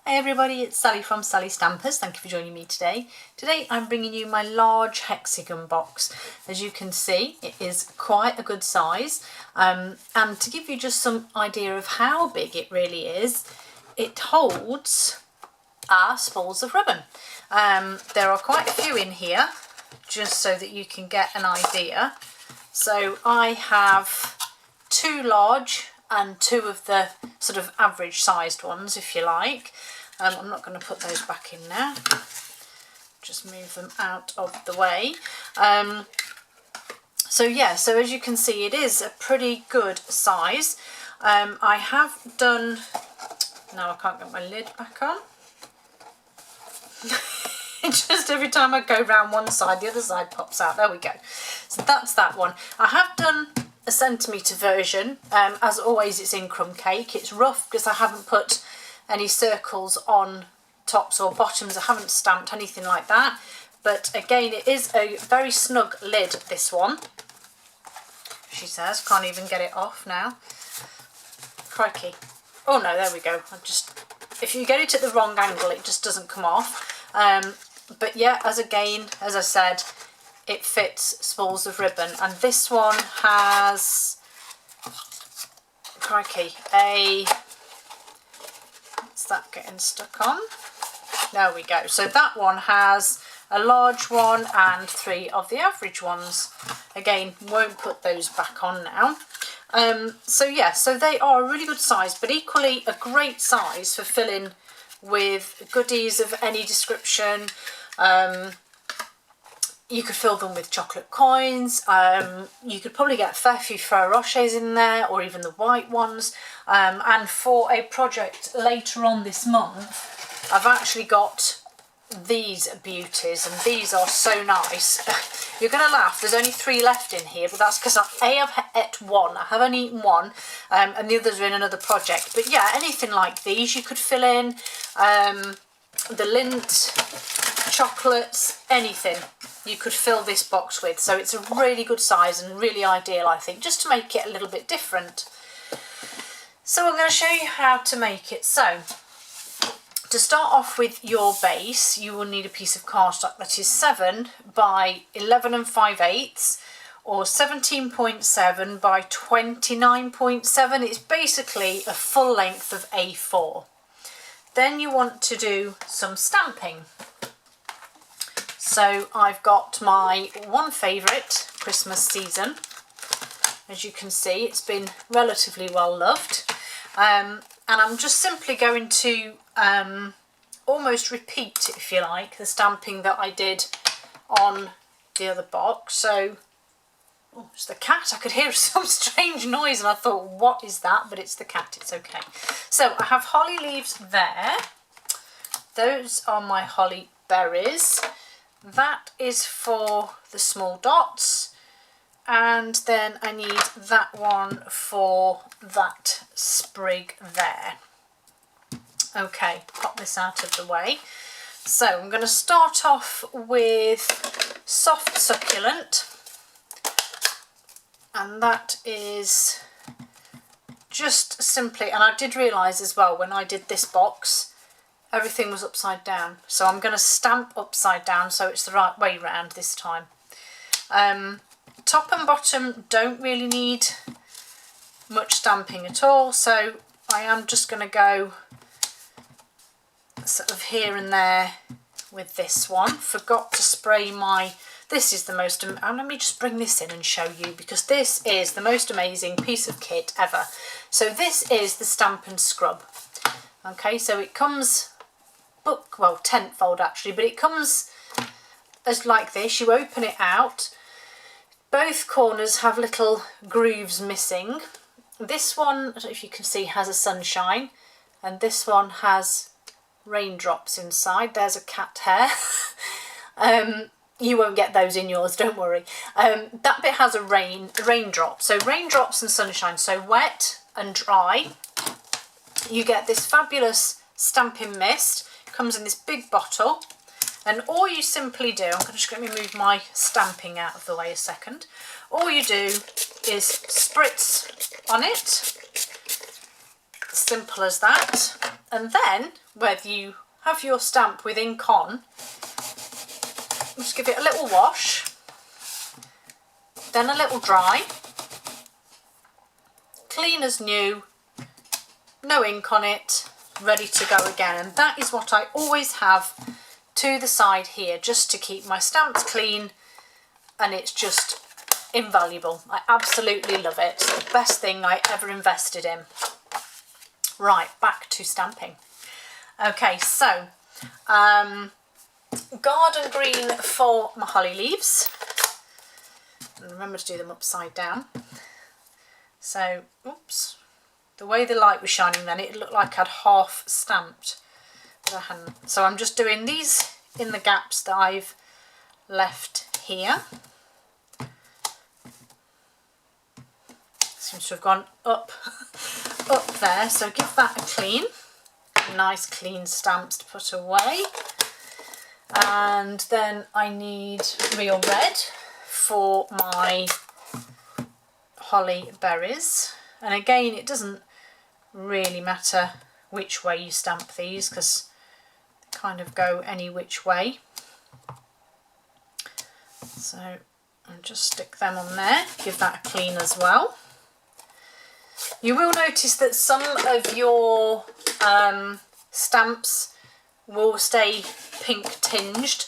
Hey everybody, it's Sally from Sallystampers. Thank you for joining me today. Today I'm bringing you my large hexagon box. As you can see, it is quite a good size. And to give you just some idea of how big it really is, it holds our spools of ribbon. There are quite a few in here, just so that you can get an idea. So I have 2 large and 2 of the sort of average sized ones, if you like. I'm not going to put those back in now, just move them out of the way. So as you can see, it is a pretty good size. I have done, now I can't get my lid back on. Just every time I go round one side, the other side pops out. There we go. So that's that one. I have done a centimetre version. As always, it's in crumb cake. It's rough because I haven't put any circles on tops or bottoms. I haven't stamped anything like that. But again, it is a very snug lid, this one. She says, can't even get it off now. Crikey. Oh no, there we go. If you get it at the wrong angle, it just doesn't come off. But yeah, as I said, it fits spools of ribbon, and this one has, crikey, what's that getting stuck on? There we go. So that one has a large one and 3 of the average ones. Again, won't put those back on now. So they are a really good size, but equally a great size for filling with goodies of any description. You could fill them with chocolate coins. You could probably get a fair few Ferrero Rochers in there, or even the white ones. And for a project later on this month, I've actually got these beauties, and these are so nice. You're going to laugh, there's only 3 left in here, but that's because I've ate 1. I have only eaten 1, and the others are in another project. But yeah, anything like these you could fill in. The lint, chocolates, anything you could fill this box with. So it's a really good size and really ideal, I think, just to make it a little bit different. So I'm going to show you how to make it. So to start off with your base, you will need a piece of cardstock that is 7 by 11 5/8 or 17.7 by 29.7. It's basically a full length of A4. Then you want to do some stamping. So I've got my one favourite, Christmas season. As you can see, it's been relatively well loved. And I'm just simply going to almost repeat, if you like, the stamping that I did on the other box. So, oh, it's the cat. I could hear some strange noise and I thought, what is that? But it's the cat, it's okay. So I have holly leaves there. Those are my holly berries. That is for the small dots. And then I need that one for that sprig there. Okay, pop this out of the way. So I'm going to start off with soft succulent. And that is just simply, and I did realise as well when I did this box, everything was upside down. So I'm going to stamp upside down so it's the right way round this time. Top and bottom don't really need much stamping at all. So I am just going to go sort of here and there with this one. Forgot to spray my, this is the most, and let me just bring this in and show you, because this is the most amazing piece of kit ever. So this is the Stamp and Scrub. Okay, so it comes, well, tenfold actually, but it comes as like this. You open it out. Both corners have little grooves missing. This one, I don't know if you can see, has a sunshine, and this one has raindrops inside. There's a cat hair. You won't get those in yours, don't worry. That bit has a raindrop. So raindrops and sunshine, so wet and dry. You get this fabulous stamping mist. It comes in this big bottle. And all you simply do, I'm just going to move my stamping out of the way a second. All you do is spritz on it. Simple as that. And then, whether you have your stamp with ink on, just give it a little wash, then a little dry, clean as new, no ink on it, ready to go again. And that is what I always have to the side here, just to keep my stamps clean, and it's just invaluable. I absolutely love it. It's the best thing I ever invested in. Right, back to stamping. Okay, so garden green for my holly leaves. And remember to do them upside down. So, oops, the way the light was shining then, it looked like I'd half stamped, but I hadn't. So I'm just doing these in the gaps that I've left here. Seems to have gone up, up there, so give that a clean. Nice clean stamps to put away. And then I need real red for my holly berries. And again, it doesn't really matter which way you stamp these, because they kind of go any which way. So I'll just stick them on there, give that a clean as well. You will notice that some of your stamps will stay pink tinged.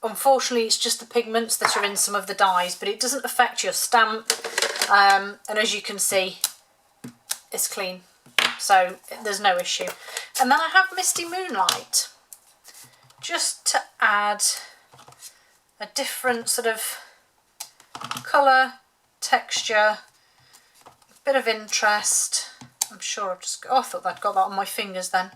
Unfortunately, it's just the pigments that are in some of the dyes, but it doesn't affect your stamp. And as you can see, it's clean, so there's no issue. And then I have Misty Moonlight, just to add a different sort of colour, texture, bit of interest. I'm sure I've just, oh, I thought I'd got that on my fingers then.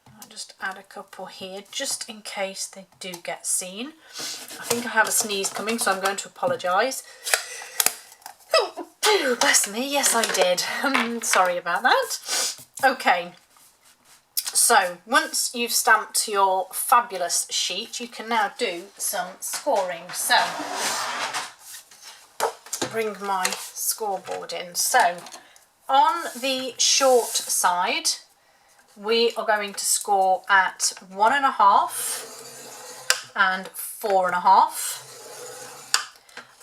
I'll just add a couple here, just in case they do get seen. I think I have a sneeze coming, so I'm going to apologise. Oh, bless me, yes I did. Sorry about that. Okay, so once you've stamped your fabulous sheet, you can now do some scoring. So, bring my scoreboard in. So, on the short side, we are going to score at 1.5 and 4.5.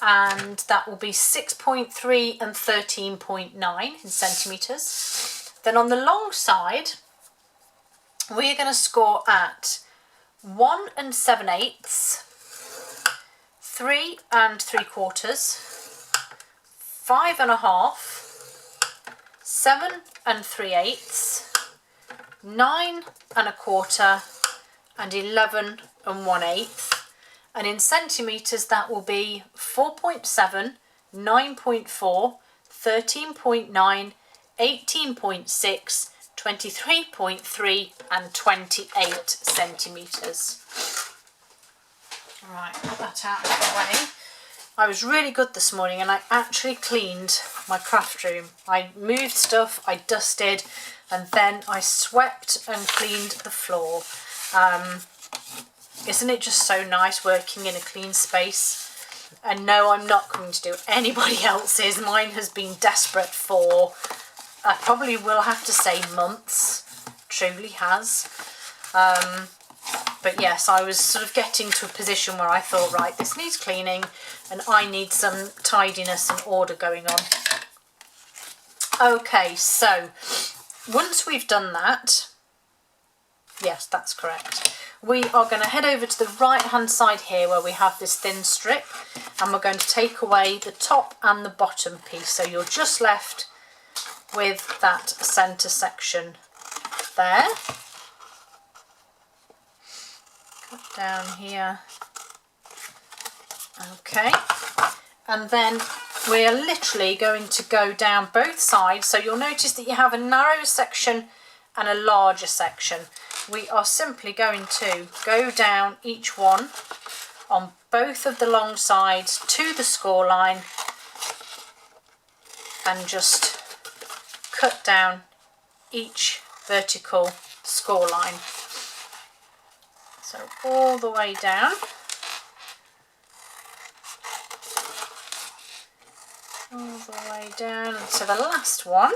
And that will be 6.3 and 13.9 in centimetres. Then on the long side, we're going to score at 1 and 7/8, 3 and 3/4, 5.5, 7 and 3/8, 9 and 1/4, and 11 and 1/8. And in centimetres, that will be 4.7, 9.4, 13.9, 18.6, 23.3 and 28 centimetres. Right, put that out of the way. I was really good this morning, and I actually cleaned my craft room. I moved stuff, I dusted, and then I swept and cleaned the floor. Isn't it just so nice working in a clean space? And no, I'm not going to do anybody else's. Mine has been desperate for, I probably will have to say, months. Truly has. But yes, I was sort of getting to a position where I thought, right, this needs cleaning and I need some tidiness and order going on. Okay, so once we've done that, yes, that's correct. We are going to head over to the right hand side here where we have this thin strip, and we're going to take away the top and the bottom piece. So you're just left with that centre section there. Cut down here. Okay. And then we're literally going to go down both sides. So you'll notice that you have a narrow section and a larger section. We are simply going to go down each one on both of the long sides to the score line and just cut down each vertical score line. So all the way down. All the way down to the last one.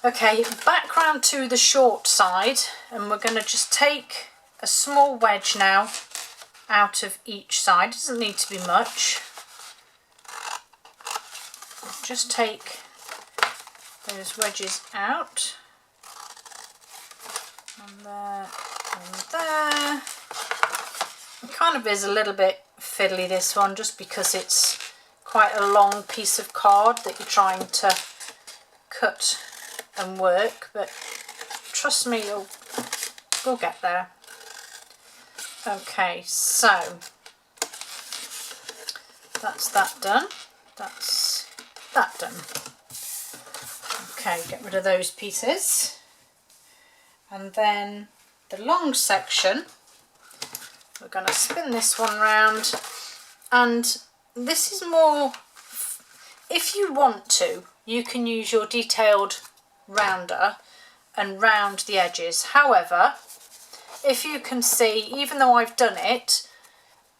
Okay, back round to the short side, and we're going to just take a small wedge now out of each side. It doesn't need to be much. Just take those wedges out. And there, and there. It kind of is a little bit fiddly, this one, just because it's quite a long piece of card that you're trying to cut and work, but trust me, we'll get there. Okay, so that's that done. That's that done. Okay, get rid of those pieces. And then the long section, we're going to spin this one round, and this is more, if you want to, you can use your detailed rounder and round the edges. However, if you can see, even though I've done it,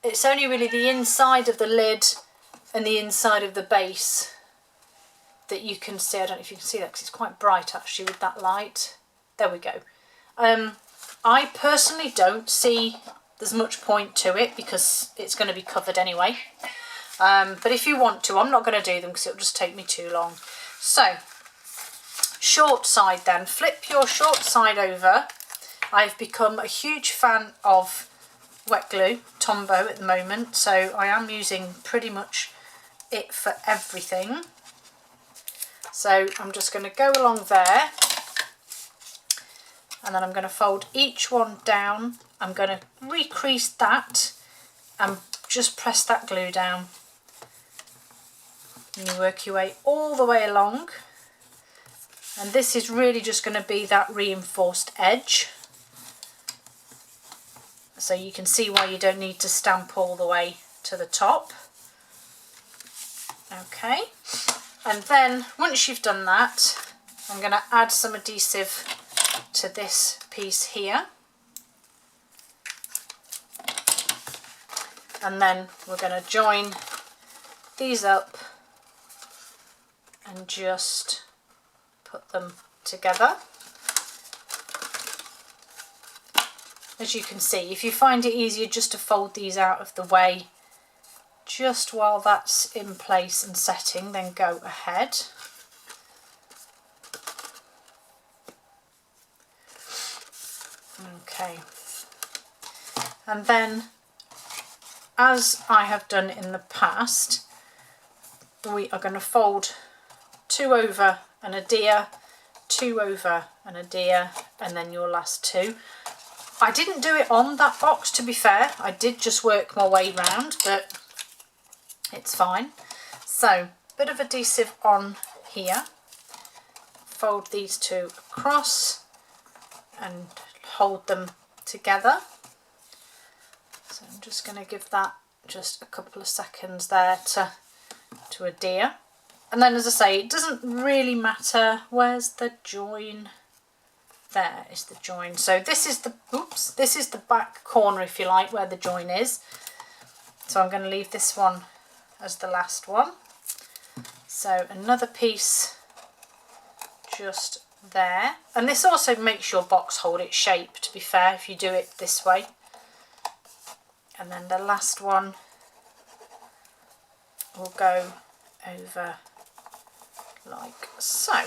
it's only really the inside of the lid and the inside of the base that you can see. I don't know if you can see that because it's quite bright actually with that light. There we go. I personally don't see there's much point to it because it's going to be covered anyway. But if you want to, I'm not going to do them because it'll just take me too long. So, short side then. Flip your short side over. I've become a huge fan of wet glue, Tombow at the moment, so I am using pretty much it for everything. So I'm just going to go along there, and then I'm going to fold each one down. I'm going to recrease that and just press that glue down. And you work your way all the way along, and this is really just going to be that reinforced edge. So you can see why you don't need to stamp all the way to the top. Okay, and then once you've done that, I'm going to add some adhesive to this piece here. And then we're going to join these up and just put them together. As you can see, if you find it easier just to fold these out of the way just while that's in place and setting, then go ahead. Okay, and then as I have done in the past, we are going to fold 2 over and adhere, 2 over and adhere, and then your last 2. I didn't do it on that box, to be fair. I did just work my way round, but it's fine. So, bit of adhesive on here. Fold these 2 across and hold them together. So I'm just going to give that just a couple of seconds there to adhere. And then, as I say, it doesn't really matter. Where's the join? There is the join. So this is the back corner, if you like, where the join is. So I'm going to leave this one as the last one. So another piece just there. And this also makes your box hold its shape, to be fair, if you do it this way. And then the last one will go over like so.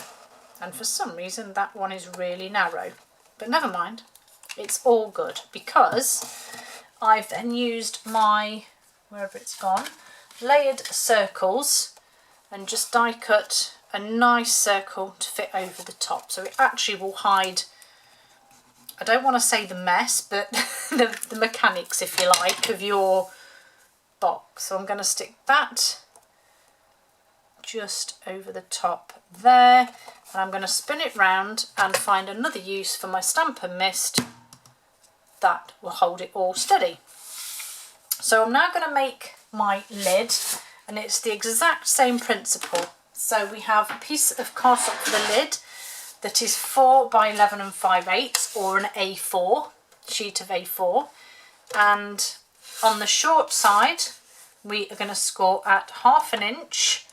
And for some reason that one is really narrow, but never mind, it's all good, because I've then used my, wherever it's gone, layered circles and just die cut a nice circle to fit over the top, so it actually will hide, I don't want to say the mess, but the mechanics, if you like, of your box. So I'm going to stick that just over the top there, and I'm going to spin it round and find another use for my Stamper Mist that will hold it all steady. So I'm now going to make my lid, and it's the exact same principle. So we have a piece of cardstock for the lid that is 4 by 11 and 5/8, or an A4 sheet of A4, and on the short side we are going to score at 1/2 inch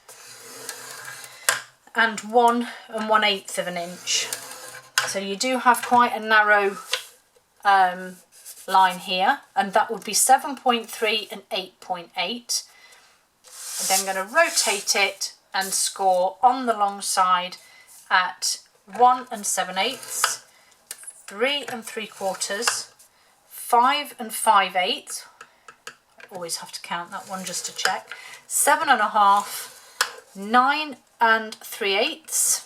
and 1 1/8 of an inch. So you do have quite a narrow line here, and that would be 7.3 and 8.8. And then I'm going to rotate it and score on the long side at 1 7/8, 3 3/4, 5 5/8. Always have to count that one just to check. 7 1/2, 9 3/8,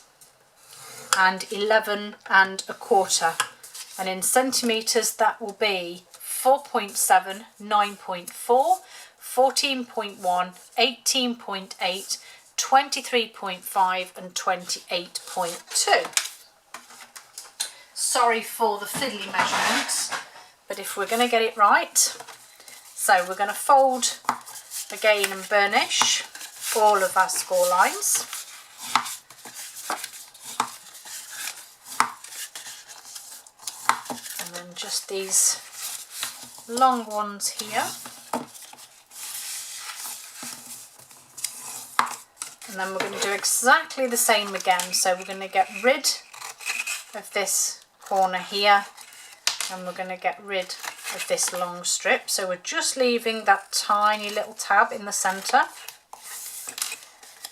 and 11 1/4. And in centimetres that will be 4.7, 9.4, 14.1, 18.8, 23.5 and 28.2. Sorry for the fiddly measurements, but if we're going to get it right, so we're going to fold again and burnish all of our score lines. And then just these long ones here. And then we're going to do exactly the same again. So we're going to get rid of this corner here, and we're going to get rid of this long strip. So we're just leaving that tiny little tab in the centre.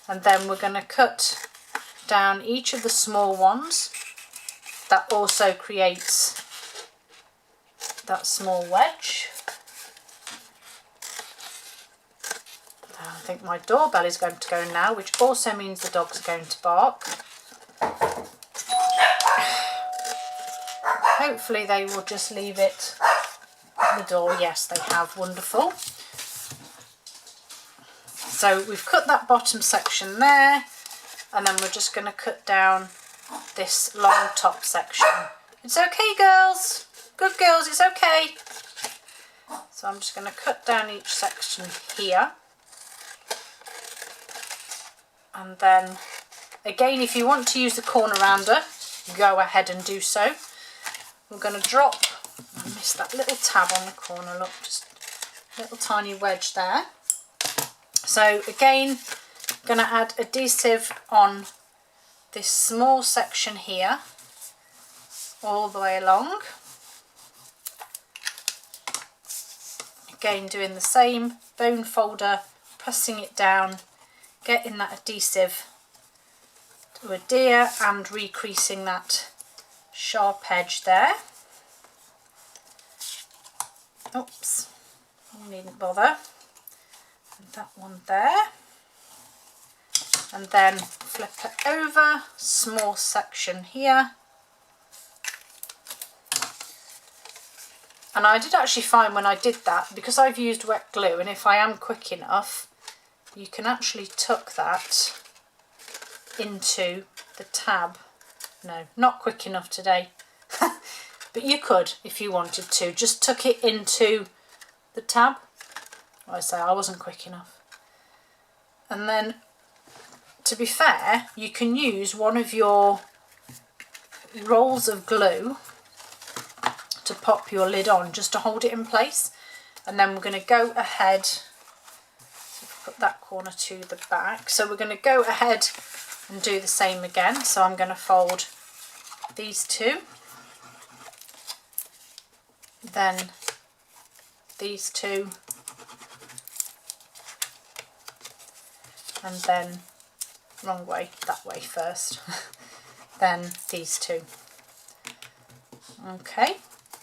And then we're going to cut down each of the small ones. That also creates that small wedge. I think my doorbell is going to go now, which also means the dogs are going to bark. Hopefully they will just leave it at the door. Yes, they have. Wonderful. So we've cut that bottom section there, and then we're just going to cut down this long top section. It's okay, girls. Good girls, it's okay. So I'm just going to cut down each section here. And then, again, if you want to use the corner rounder, go ahead and do so. We're going to drop, I missed that little tab on the corner, look, just a little tiny wedge there. So again, going to add adhesive on this small section here, all the way along. Again, doing the same, bone folder, pressing it down, getting that adhesive to adhere and recreasing that sharp edge there. Oops, you needn't bother. And that one there. And then flip it over, small section here. And I did actually find when I did that, because I've used wet glue, and if I am quick enough, you can actually tuck that into the tab. No, not quick enough today. But you could, if you wanted to, just tuck it into the tab. I say I wasn't quick enough. And then, to be fair, you can use one of your rolls of glue to pop your lid on, just to hold it in place. And then we're going to go ahead, so put that corner to the back. So we're going to go ahead and do the same again. So I'm going to fold these two, then these two, and then wrong way, that way first, then these two. Okay,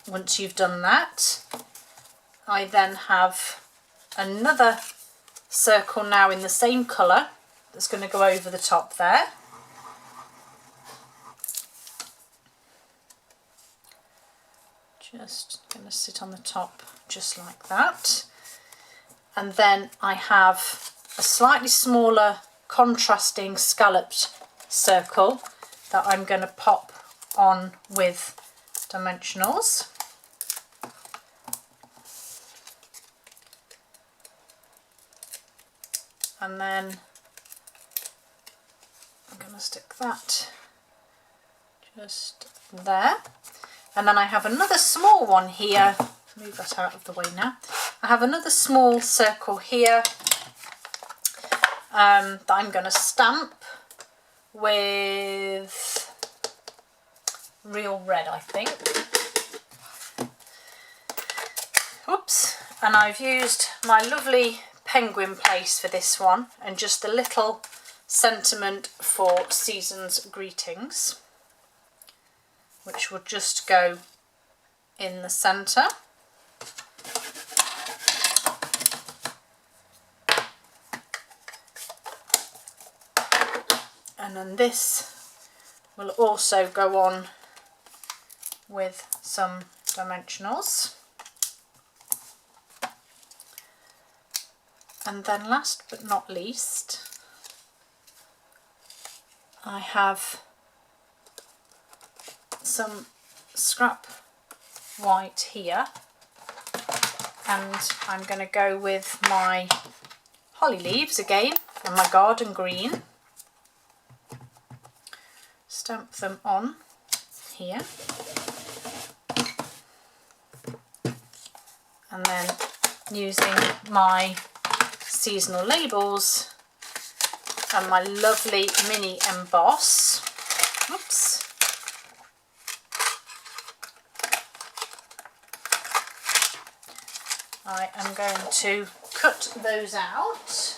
once you've done that, I then have another circle now in the same colour that's going to go over the top there. Just going to sit on the top just like that. And then I have a slightly smaller contrasting scalloped circle that I'm going to pop on with dimensionals. And then I'm going to stick that just there. And then I have another small one here, move that out of the way now. I have another small circle here that I'm going to stamp with real red, I think. Oops. And I've used my lovely penguin place for this one, and just a little sentiment for Season's Greetings, which will just go in the centre. And then this will also go on with some dimensionals. And then last but not least, I have some scrap white here, and I'm going to go with my holly leaves again and my garden green. Stamp them on here, and then using my seasonal labels and my lovely mini emboss. Oops. I am going to cut those out.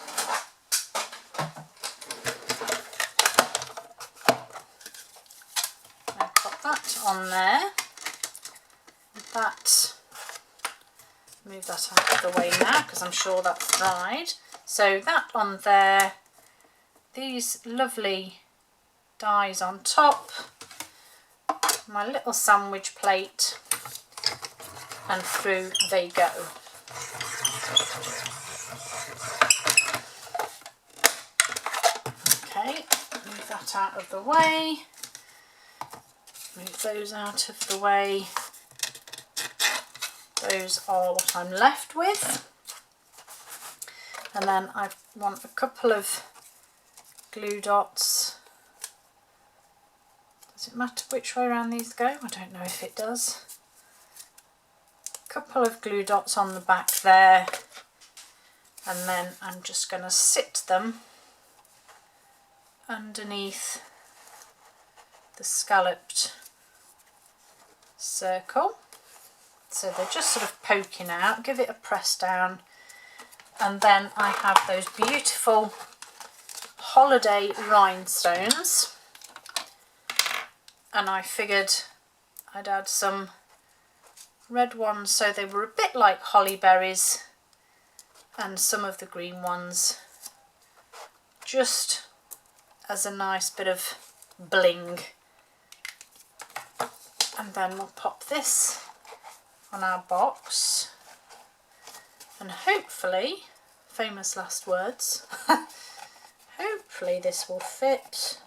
I'll put that on there. That. Move that out of the way now because I'm sure that's dried. So that on there, these lovely dies on top, my little sandwich plate, and through they go. Okay, move that out of the way, move those out of the way. Those are what I'm left with, and then I want a couple of glue dots. Does it matter which way around these go? I don't know if it does. A couple of glue dots on the back there, and then I'm just going to sit them underneath the scalloped circle. So they're just sort of poking out, give it a press down, and then I have those beautiful holiday rhinestones, and I figured I'd add some red ones so they were a bit like holly berries, and some of the green ones just as a nice bit of bling. And then we'll pop this on our box, and hopefully, famous last words, hopefully this will fit.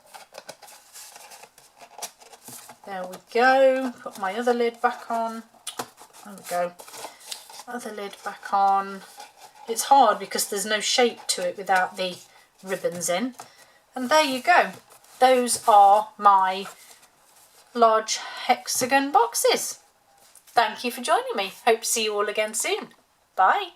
There we go. Put my other lid back on. There we go. Other lid back on. It's hard because there's no shape to it without the ribbons in. And there you go. Those are my large hexagon boxes. Thank you for joining me. Hope to see you all again soon. Bye.